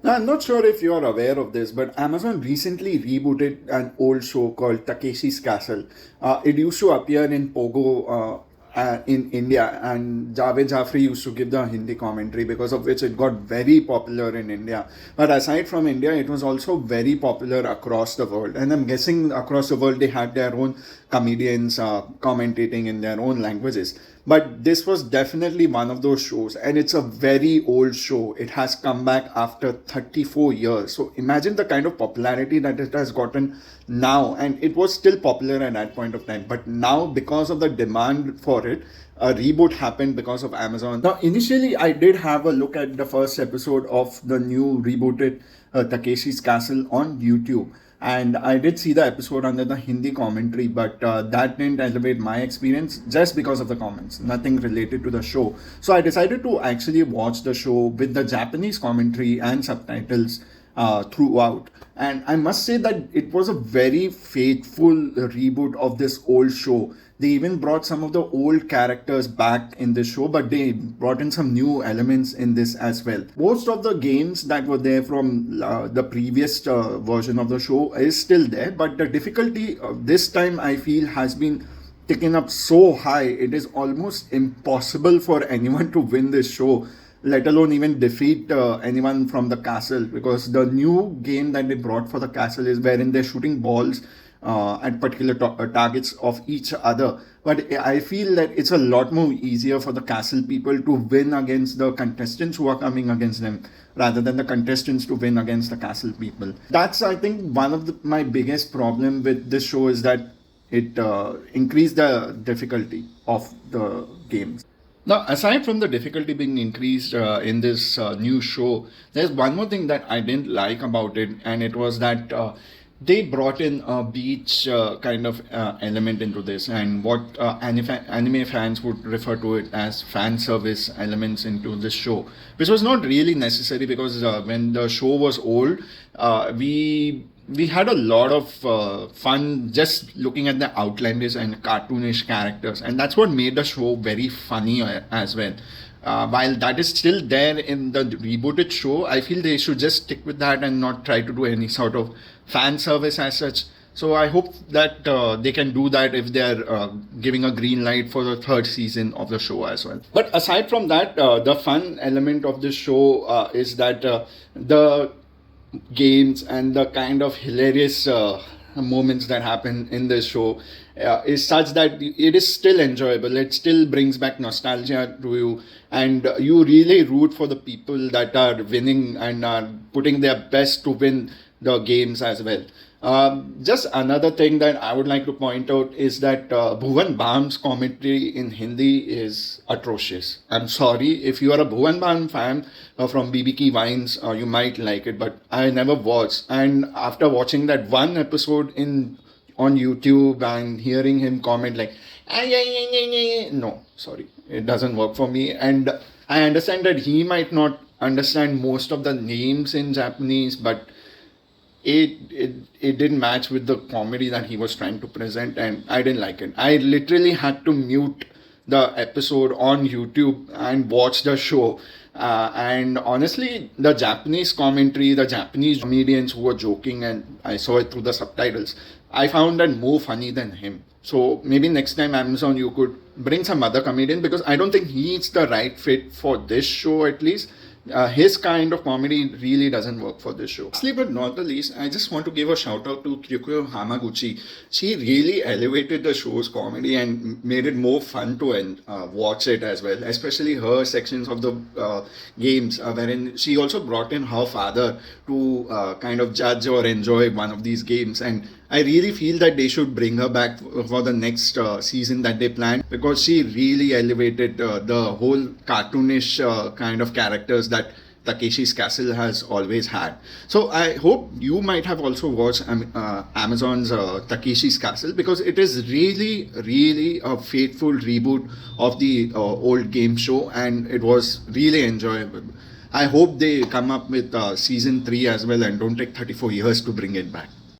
Now, I'm not sure if you're aware of this, but Amazon recently rebooted an old show called Takeshi's Castle. It used to appear in Pogo in India, and Javed Jafri used to give the Hindi commentary, because of which it got very popular in India. But aside from India, it was also very popular across the world. And I'm guessing across the world they had their own comedians commentating in their own languages. But this was definitely one of those shows, and it's a very old show. It has come back after 34 years. So imagine the kind of popularity that it has gotten now, and it was still popular at that point of time. But now, because of the demand for it, a reboot happened because of Amazon. Now, initially, I did have a look at the first episode of the new rebooted Takeshi's Castle on YouTube. And I did see the episode under the Hindi commentary, but that didn't elevate my experience just because of the comments, nothing related to the show. So I decided to actually watch the show with the Japanese commentary and subtitles throughout. And I must say that it was a very faithful reboot of this old show. They even brought some of the old characters back in this show, but they brought in some new elements in this as well. Most of the games that were there from the previous version of the show is still there, but the difficulty this time I feel has been taken up so high, it is almost impossible for anyone to win this show, let alone even defeat anyone from the castle, because the new game that they brought for the castle is wherein they're shooting balls at particular targets of each other. But I feel that it's a lot more easier for the castle people to win against the contestants who are coming against them, rather than the contestants to win against the castle people. That's, I think, one of my biggest problem with this show, is that it increased the difficulty of the games. Now, aside from the difficulty being increased in this new show, there's one more thing that I didn't like about it, and it was that they brought in a beach kind of element into this, and what anime fans would refer to it as fan service elements into this show, which was not really necessary, because when the show was old, we had a lot of fun just looking at the outlandish and cartoonish characters, and that's what made the show very funny as well. While that is still there in the rebooted show, I feel they should just stick with that and not try to do any sort of fan service as such. So I hope that they can do that if they're giving a green light for the third season of the show as well. But aside from that, the fun element of this show is that the games and the kind of hilarious moments that happen in this show is such that it is still enjoyable. It still brings back nostalgia to you, and you really root for the people that are winning and are putting their best to win the games as well. Just another thing that I would like to point out is that Bhuvan Bam's commentary in Hindi is atrocious. I'm sorry, if you are a Bhuvan Bam fan from BBK Vines, you might like it, but I never was. And after watching that one episode on YouTube and hearing him comment like, no, sorry, it doesn't work for me. And I understand that he might not understand most of the names in Japanese, but it didn't match with the comedy that he was trying to present, and I didn't like it. I literally had to mute the episode on YouTube and watch the show. And honestly, the Japanese commentary, the Japanese comedians who were joking, and I saw it through the subtitles, I found that more funny than him. So maybe next time, Amazon, you could bring some other comedian, because I don't think he's the right fit for this show, at least. His kind of comedy really doesn't work for this show. Lastly, but not the least, I just want to give a shout out to Kyuko Hamaguchi. She really elevated the show's comedy and made it more fun to watch it as well, especially her sections of the games, wherein she also brought in her father to kind of judge or enjoy one of these games. And I really feel that they should bring her back for the next season that they plan, because she really elevated the whole cartoonish kind of characters that Takeshi's Castle has always had. So I hope you might have also watched Amazon's Takeshi's Castle, because it is really, really a faithful reboot of the old game show, and it was really enjoyable. I hope they come up with season 3 as well and don't take 34 years to bring it back.